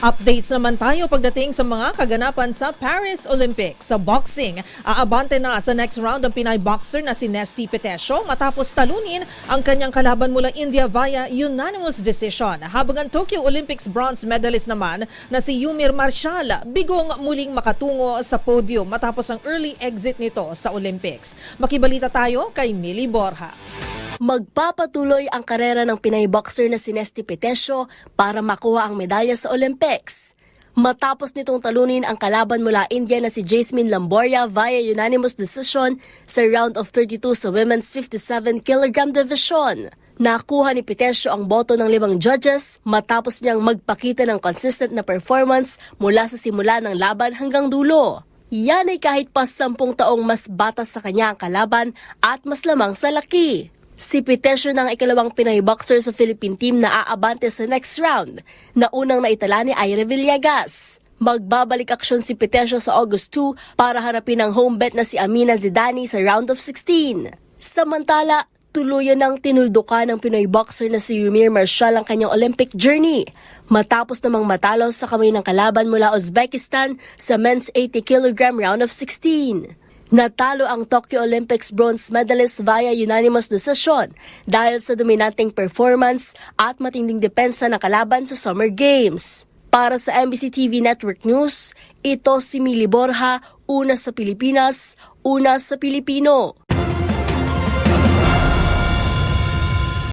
Updates naman tayo pagdating sa mga kaganapan sa Paris Olympics. Sa boxing, aabante na sa next round ang Pinay boxer na si Nesty Petesio matapos talunin ang kanyang kalaban mula India via unanimous decision. Habang ang Tokyo Olympics bronze medalist naman na si Yumir Marshall bigong muling makatungo sa podium matapos ang early exit nito sa Olympics. Makibalita tayo kay Millie Borja. Magpapatuloy ang karera ng Pinay boxer na si Nesty Petesio para makuha ang medalya sa Olympics. Matapos nitong talunin ang kalaban mula India na si Jasmine Lamboria via unanimous decision sa round of 32 sa women's 57 kg division. Nakuha ni Petesio ang boto ng 5 judges matapos niyang magpakita ng consistent na performance mula sa simula ng laban hanggang dulo. Yan ay kahit pa 10 taong mas bata sa kanya ang kalaban at mas lamang sa laki. Si Petesio ng ikalawang Pinay boxer sa Philippine team na aabante sa next round na unang naitala ni Ira Villegas. Magbabalik aksyon si Petesio sa August 2 para harapin ang home bet na si Amina Zidani sa round of 16. Samantala, tuluyan ng tinuldukan ng Pinoy boxer na si Yumir Marshall ang kanyang Olympic journey matapos namang matalo sa kamay ng kalaban mula Uzbekistan sa men's 80 kg round of 16. Natalo ang Tokyo Olympics bronze medalist via unanimous decision dahil sa dominanteng performance at matinding depensa ng kalaban sa Summer Games. Para sa MBC TV Network News, ito si Millie Borja, una sa Pilipinas, una sa Pilipino.